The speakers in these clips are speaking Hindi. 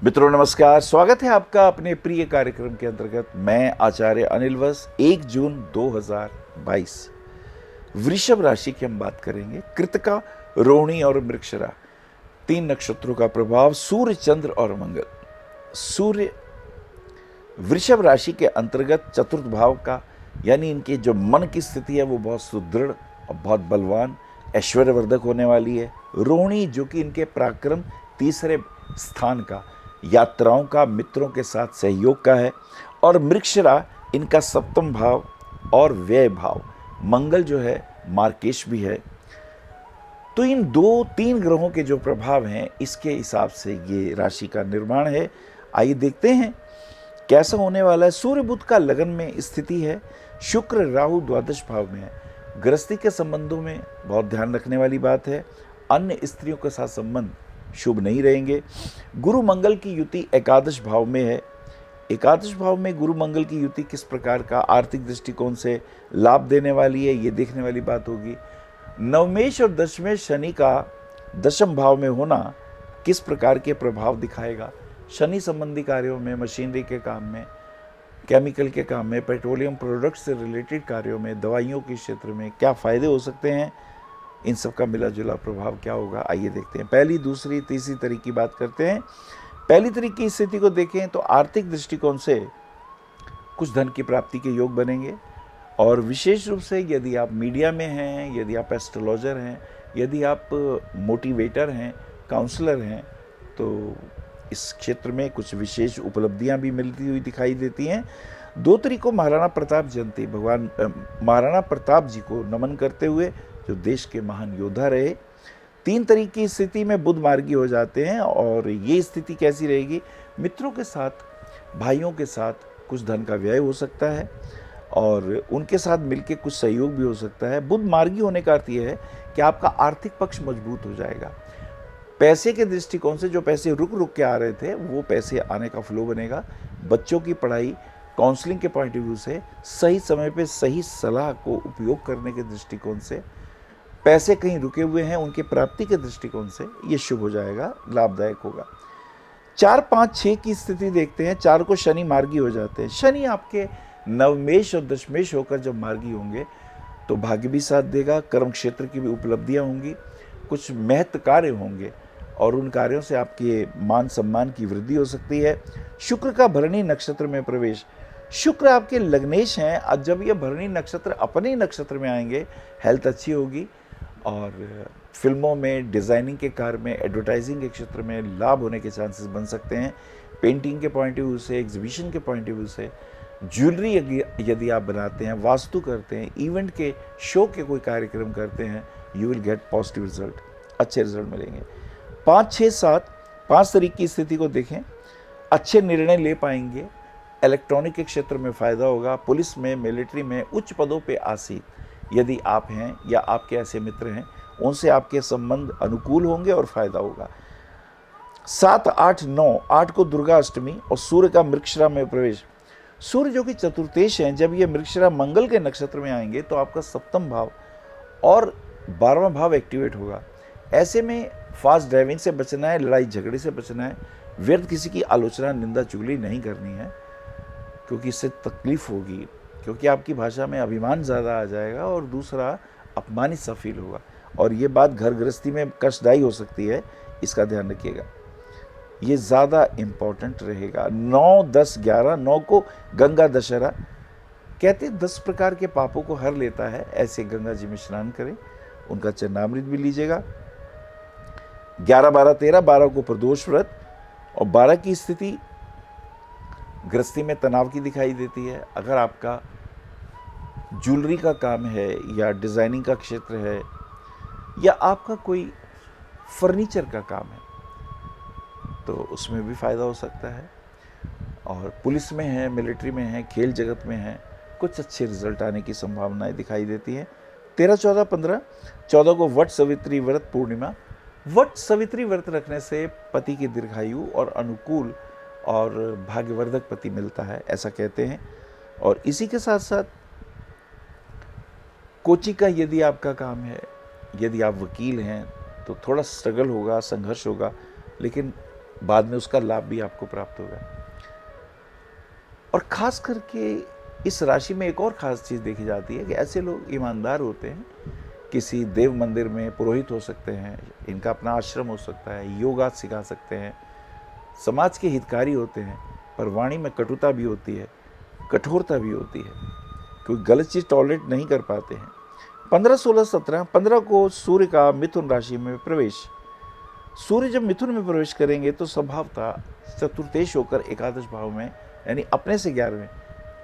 मित्रों नमस्कार, स्वागत है आपका अपने प्रिय कार्यक्रम के अंतर्गत। मैं आचार्य अनिल वस। 1 जून 2022 वृषभ राशि की हम बात करेंगे। कृतिका, रोहिणी और मृगशिरा, 3 नक्षत्रों का प्रभाव, सूर्य, चंद्र और मंगल। सूर्य वृषभ राशि के अंतर्गत चतुर्थ भाव का, यानी इनके जो मन की स्थिति है वो बहुत सुदृढ़ और बहुत बलवान, ऐश्वर्यवर्धक होने वाली है। रोहिणी जो कि इनके पराक्रम, तीसरे स्थान का, यात्राओं का, मित्रों के साथ सहयोग का है। और मृगशिरा इनका सप्तम भाव और व्यय भाव। मंगल जो है मार्केश भी है। तो इन 2-3 ग्रहों के जो प्रभाव हैं इसके हिसाब से ये राशि का निर्माण है। आइए देखते हैं कैसा होने वाला है। सूर्य बुध का लगन में स्थिति है। शुक्र राहु द्वादश भाव में है। गृहस्थी के संबंधों में बहुत ध्यान रखने वाली बात है। अन्य स्त्रियों के साथ संबंध शुभ नहीं रहेंगे। गुरु मंगल की युति एकादश भाव में है। एकादश भाव में गुरु मंगल की युति किस प्रकार का आर्थिक दृष्टिकोण से लाभ देने वाली है, ये देखने वाली बात होगी। नवमेश और दशमेश शनि का दशम भाव में होना किस प्रकार के प्रभाव दिखाएगा। शनि संबंधी कार्यों में, मशीनरी के काम में, केमिकल के काम में, पेट्रोलियम प्रोडक्ट से रिलेटेड कार्यों में, दवाइयों के क्षेत्र में क्या फायदे हो सकते हैं, इन सब का मिला जुला प्रभाव क्या होगा, आइए देखते हैं। पहली, दूसरी, तीसरी तारीख की बात करते हैं। पहली तारीख की स्थिति को देखें तो आर्थिक दृष्टिकोण से कुछ धन की प्राप्ति के योग बनेंगे। और विशेष रूप से यदि आप मीडिया में हैं, यदि आप एस्ट्रोलॉजर हैं, यदि आप मोटिवेटर हैं, काउंसलर हैं, तो इस क्षेत्र में कुछ विशेष उपलब्धियां भी मिलती हुई दिखाई देती हैं। 2 तारीख को महाराणा प्रताप जयंती, भगवान महाराणा प्रताप जी को नमन करते हुए, जो देश के महान योद्धा रहे। 3 तारीख की स्थिति में बुध मार्गी हो जाते हैं। और ये स्थिति कैसी रहेगी, मित्रों के साथ, भाइयों के साथ कुछ धन का व्यय हो सकता है और उनके साथ मिलकर कुछ सहयोग भी हो सकता है। बुध मार्गी होने का अर्थ यह है कि आपका आर्थिक पक्ष मजबूत हो जाएगा। पैसे के दृष्टिकोण से जो पैसे रुक रुक के आ रहे थे वो पैसे आने का फ्लो बनेगा। बच्चों की पढ़ाई, काउंसलिंग के पॉइंट ऑफ व्यू से, सही समय पे सही सलाह को उपयोग करने के दृष्टिकोण से, पैसे कहीं रुके हुए हैं उनके प्राप्ति के दृष्टिकोण से ये शुभ हो जाएगा, लाभदायक होगा। 4, 5, 6 की स्थिति देखते हैं। 4 को शनि मार्गी हो जाते हैं। शनि आपके नवमेश और दशमेश होकर जब मार्गी होंगे तो भाग्य भी साथ देगा, कर्म क्षेत्र की भी उपलब्धियां होंगी, कुछ महत्व कार्य होंगे और उन कार्यों से आपके मान सम्मान की वृद्धि हो सकती है। शुक्र का भरणी नक्षत्र में प्रवेश। शुक्र आपके लग्नेश हैं। अब जब ये भरणी नक्षत्र अपने नक्षत्र में आएंगे, हेल्थ अच्छी होगी और फिल्मों में, डिज़ाइनिंग के कार्य में, एडवर्टाइजिंग के क्षेत्र में लाभ होने के चांसेस बन सकते हैं। पेंटिंग के पॉइंट ऑफ व्यू से, एग्जीबिशन के पॉइंट ऑफ व्यू से, ज्वेलरी यदि आप बनाते हैं, वास्तु करते हैं, इवेंट के शो के कोई कार्यक्रम करते हैं, you will get positive result, अच्छे रिजल्ट मिलेंगे। 5, 6, 7, 5 तारीख की स्थिति को देखें। अच्छे निर्णय ले पाएंगे। इलेक्ट्रॉनिक के क्षेत्र में फ़ायदा होगा। पुलिस में, मिलिट्री में, उच्च पदों पे आसीन यदि आप हैं या आपके ऐसे मित्र हैं, उनसे आपके संबंध अनुकूल होंगे और फायदा होगा। 7, 8, 9, 8 को दुर्गा अष्टमी और सूर्य का मृगशिरा में प्रवेश। सूर्य जो कि चतुर्थेश हैं, जब ये मृगशिरा मंगल के नक्षत्र में आएंगे तो आपका सप्तम भाव और 12वां भाव एक्टिवेट होगा। ऐसे में फास्ट ड्राइविंग से बचना है, लड़ाई झगड़े से बचना है, व्यर्थ किसी की आलोचना, निंदा, चुगली नहीं करनी है, क्योंकि इससे तकलीफ होगी, क्योंकि आपकी भाषा में अभिमान ज़्यादा आ जाएगा और दूसरा अपमानित सा फील होगा और ये बात घर गृहस्थी में कष्टदायी हो सकती है, इसका ध्यान रखिएगा, ये ज़्यादा इम्पॉर्टेंट रहेगा। 9, 10, 11, 9 को गंगा दशहरा कहते 10 प्रकार के पापों को हर लेता है। ऐसे गंगा जी में स्नान करें, उनका चरणामृत भी लीजिएगा। 11, 12, 13, 12 को प्रदोष व्रत और 12 की स्थिति गृहस्थी में तनाव की दिखाई देती है। अगर आपका ज्वेलरी का काम है या डिज़ाइनिंग का क्षेत्र है या आपका कोई फर्नीचर का काम है तो उसमें भी फ़ायदा हो सकता है। और पुलिस में है, मिलिट्री में है, खेल जगत में है, कुछ अच्छे रिजल्ट आने की संभावनाएं दिखाई देती हैं। 13, 14, 15, 14 को वट सावित्री व्रत पूर्णिमा। वट सावित्री व्रत रखने से पति की दीर्घायु और अनुकूल और भाग्यवर्धक पति मिलता है, ऐसा कहते हैं। और इसी के साथ साथ कोचिंग का यदि आपका काम है, यदि आप वकील हैं तो थोड़ा स्ट्रगल होगा, संघर्ष होगा, लेकिन बाद में उसका लाभ भी आपको प्राप्त होगा। और खास करके इस राशि में एक और खास चीज़ देखी जाती है कि ऐसे लोग ईमानदार होते हैं, किसी देव मंदिर में पुरोहित हो सकते हैं, इनका अपना आश्रम हो सकता है, योगा सिखा सकते हैं, समाज के हितकारी होते हैं, पर वाणी में कटुता भी होती है, कठोरता भी होती है, कोई गलत चीज़ टॉलरेट नहीं कर पाते हैं। 15, 16, 17, 15 को सूर्य का मिथुन राशि में प्रवेश। सूर्य जब मिथुन में प्रवेश करेंगे तो स्वभावतः चतुर्थेश होकर एकादश भाव में, यानी अपने से 11वें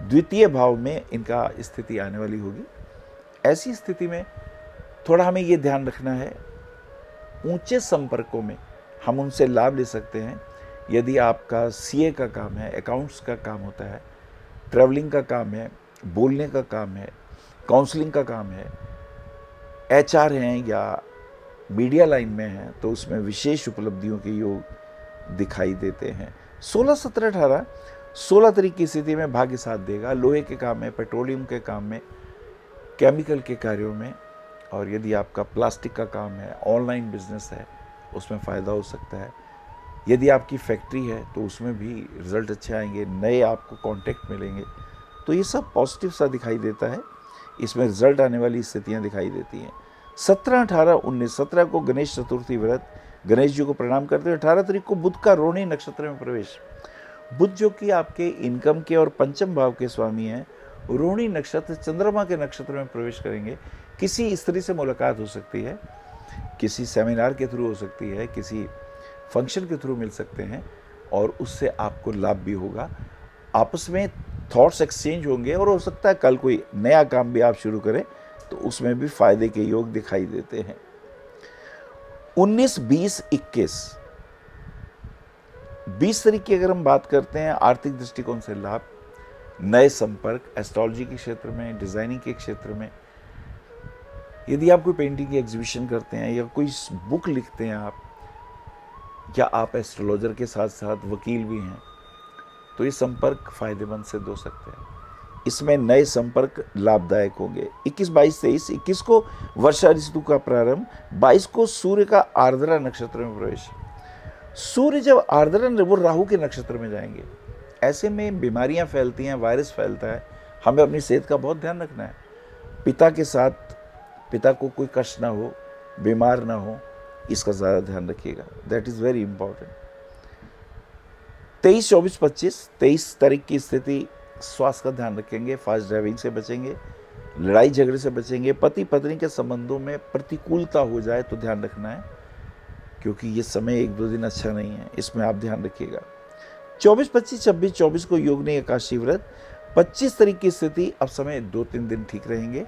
द्वितीय भाव में इनका स्थिति आने वाली होगी। ऐसी स्थिति में थोड़ा हमें ये ध्यान रखना है, ऊंचे संपर्कों में हम उनसे लाभ ले सकते हैं। यदि आपका सीए का काम है, अकाउंट्स का काम होता है, ट्रैवलिंग का काम है, बोलने का काम है, काउंसलिंग का काम है, एचआर हैं या मीडिया लाइन में हैं, तो उसमें विशेष उपलब्धियों के योग दिखाई देते हैं। 16, 17, 18, 16 तारीख की स्थिति में भाग्य साथ देगा। लोहे के काम में, पेट्रोलियम के काम में, केमिकल के कार्यों में, और यदि आपका प्लास्टिक का काम है, ऑनलाइन बिजनेस है, उसमें फ़ायदा हो सकता है। यदि आपकी फैक्ट्री है तो उसमें भी रिजल्ट अच्छे आएंगे, नए आपको कॉन्टैक्ट मिलेंगे। तो ये सब पॉजिटिव सा दिखाई देता है, इसमें रिजल्ट आने वाली स्थितियाँ दिखाई देती हैं। 17, 18, 19, 17 को गणेश चतुर्थी व्रत, गणेश जी को प्रणाम करते हैं। 18 तारीख को बुध का रोहिणी नक्षत्र में प्रवेश। बुध जो कि आपके इनकम के और पंचम भाव के स्वामी हैं, रोहिणी नक्षत्र चंद्रमा के नक्षत्र में प्रवेश करेंगे। किसी स्त्री से मुलाकात हो सकती है, किसी सेमिनार के थ्रू हो सकती है, किसी फंक्शन के थ्रू मिल सकते हैं, और उससे आपको लाभ भी होगा। आपस में थॉट्स एक्सचेंज होंगे, और हो सकता है कल कोई नया काम भी आप शुरू करें तो उसमें भी फायदे के योग दिखाई देते हैं। 19, 20, 21, 20 तारीख की अगर हम बात करते हैं, आर्थिक दृष्टिकोण से लाभ, नए संपर्क, एस्ट्रोलॉजी के क्षेत्र में, डिजाइनिंग के क्षेत्र में। यदि आप कोई पेंटिंग की एग्जीबिशन करते हैं या कोई बुक लिखते हैं आप, या आप एस्ट्रोलॉजर के साथ साथ वकील भी हैं, तो ये संपर्क फायदेमंद सिद्ध हो सकते हैं। इसमें नए संपर्क लाभदायक होंगे। 21, 22, 23, 21 को वर्षा ऋतु का प्रारंभ, 22 को सूर्य का आर्द्रा नक्षत्र में प्रवेश। सूर्य जब आर्द्रा, वो राहु के नक्षत्र में जाएंगे, ऐसे में बीमारियां फैलती हैं, वायरस फैलता है। हमें अपनी सेहत का बहुत ध्यान रखना है। पिता के साथ, पिता को कोई कष्ट ना हो, बीमार ना हो, इसका ज़्यादा ध्यान रखिएगा। That is very important. 23, 24, 25, 23 तारीख की स्थिति, स्वास्थ्य का ध्यान रखेंगे, फास्ट ड्राइविंग से बचेंगे, लड़ाई झगड़े से बचेंगे। पति पत्नी के संबंधों में प्रतिकूलता हो जाए तो ध्यान रखना है, क्योंकि ये समय 1-2 दिन अच्छा नहीं है, इसमें आप ध्यान रखिएगा। 24, 25, 26, 24 को योगिनी एकादशी व्रत। 25 तारीख की स्थिति, अब समय 2-3 दिन ठीक रहेंगे,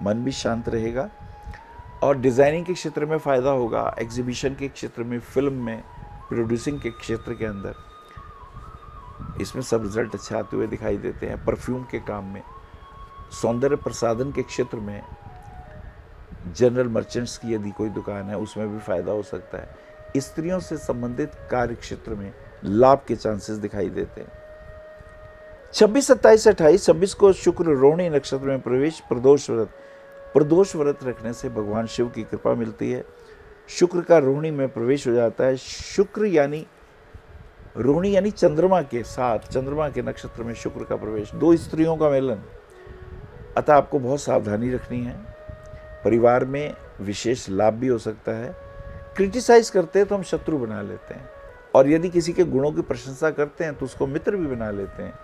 मन भी शांत रहेगा, और डिज़ाइनिंग के क्षेत्र में फ़ायदा होगा, एग्जीबिशन के क्षेत्र में, फिल्म में, प्रोड्यूसिंग के क्षेत्र के अंदर, इसमें सब रिजल्ट अच्छे आते हुए दिखाई देते हैं। परफ्यूम के काम में, सौंदर्य प्रसाधन के क्षेत्र में, जनरल मर्चेंट्स की यदि कोई दुकान है उसमें भी फ़ायदा हो सकता है। स्त्रियों से संबंधित कार्य क्षेत्र में लाभ के चांसेस दिखाई देते हैं। 26, 27, 28, 26 को शुक्र रोहिणी नक्षत्र में प्रवेश, प्रदोष व्रत। प्रदोष व्रत रखने से भगवान शिव की कृपा मिलती है। शुक्र का रोहिणी में प्रवेश हो जाता है। शुक्र यानी रोहिणी यानी चंद्रमा के साथ, चंद्रमा के नक्षत्र में शुक्र का प्रवेश, 2 स्त्रियों का मिलन। अतः आपको बहुत सावधानी रखनी है। परिवार में विशेष लाभ भी हो सकता है। क्रिटिसाइज करते हैं तो हम शत्रु बना लेते हैं, और यदि किसी के गुणों की प्रशंसा करते हैं तो उसको मित्र भी बना लेते हैं।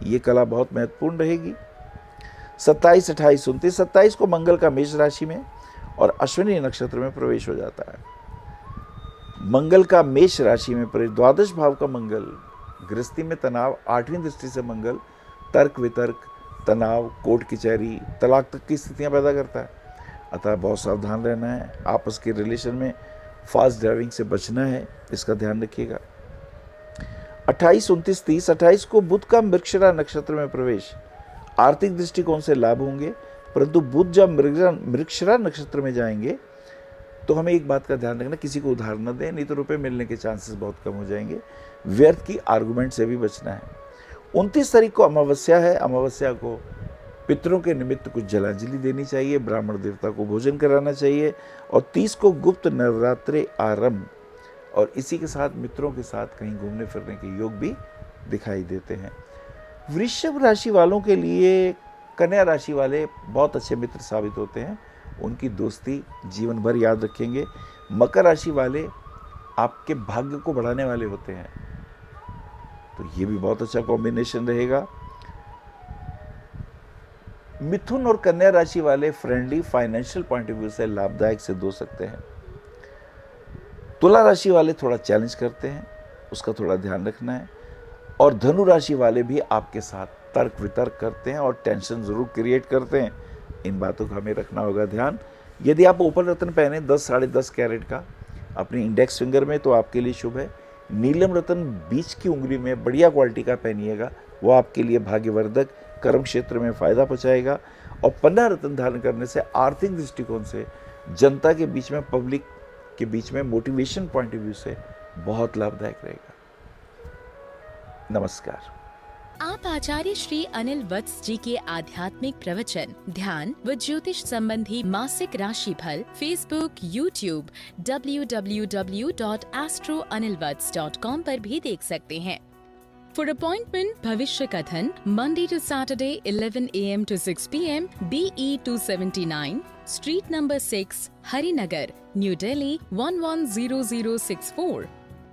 ये कला बहुत महत्वपूर्ण रहेगी। 27, 28, 29, 27 को मंगल का मेष राशि में और अश्विनी नक्षत्र में प्रवेश हो जाता है। मंगल का मेष राशि में प्रवेश, द्वादश भाव का मंगल, गृहस्थी में तनाव, 8वीं दृष्टि से मंगल तर्क वितर्क, तनाव, कोर्ट कचहरी, तलाक तक की स्थितियां पैदा करता है। अतः बहुत सावधान रहना है। आपस के रिलेशन में फास्ट ड्राइविंग से बचना है, इसका ध्यान रखिएगा। 28, 29, 30, 28 को बुध का मृगशिरा नक्षत्र में प्रवेश। आर्थिक दृष्टिकोण से लाभ होंगे, परंतु बुध जब मृगशिरा नक्षत्र में जाएंगे तो हमें एक बात का ध्यान रखना, किसी को उधार न दें, नहीं तो रुपए मिलने के चांसेस बहुत कम हो जाएंगे। व्यर्थ की आर्गुमेंट से भी बचना है। 29 तारीख को अमावस्या है। अमावस्या को पितरों के निमित्त कुछ जलांजलि देनी चाहिए, ब्राह्मण देवता को भोजन कराना चाहिए। और 30 को गुप्त नवरात्रि आरंभ, और इसी के साथ मित्रों के साथ कहीं घूमने फिरने के योग भी दिखाई देते हैं। वृषभ राशि वालों के लिए कन्या राशि वाले बहुत अच्छे मित्र साबित होते हैं, उनकी दोस्ती जीवन भर याद रखेंगे। मकर राशि वाले आपके भाग्य को बढ़ाने वाले होते हैं, तो ये भी बहुत अच्छा कॉम्बिनेशन रहेगा। मिथुन और कन्या राशि वाले friendly financial point of view से लाभदायक सिद्ध हो सकते हैं। तुला राशि वाले थोड़ा चैलेंज करते हैं, उसका थोड़ा ध्यान रखना है। और धनु राशि वाले भी आपके साथ तर्क वितर्क करते हैं और टेंशन जरूर क्रिएट करते हैं, इन बातों का हमें रखना होगा ध्यान। यदि आप ओपन रत्न पहने 10 साढ़े 10 कैरेट का अपनी इंडेक्स फिंगर में तो आपके लिए शुभ है। नीलम रत्न बीच की उंगली में बढ़िया क्वालिटी का पहनिएगा, वो आपके लिए भाग्यवर्धक, कर्म क्षेत्र में फायदा पहुंचाएगा। और पन्ना रत्न धारण करने से आर्थिक दृष्टिकोण से जनता के बीच में, पब्लिक के बीच में मोटिवेशन पॉइंट ऑफ व्यू से बहुत लाभदायक रहेगा। नमस्कार। आप आचार्य श्री अनिल वत्स जी के आध्यात्मिक प्रवचन, ध्यान व ज्योतिष संबंधी मासिक राशि फल फेसबुक, यूट्यूब, www.astroanilvats.com पर भी देख सकते हैं। For appointment Bhavishya Kathan Monday to Saturday 11 AM to 6 PM, BE 279, street number 6, Harinagar, New Delhi 110064।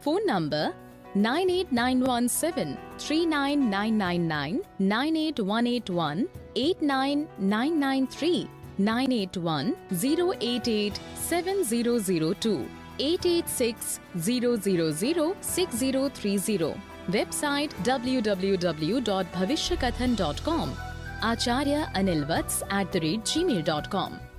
Phone number 9891739999, 98181 89993, 98108870002, 88600063030। Website www.bhavishyakathan.com, Acharya Anil Vats @gmail.com।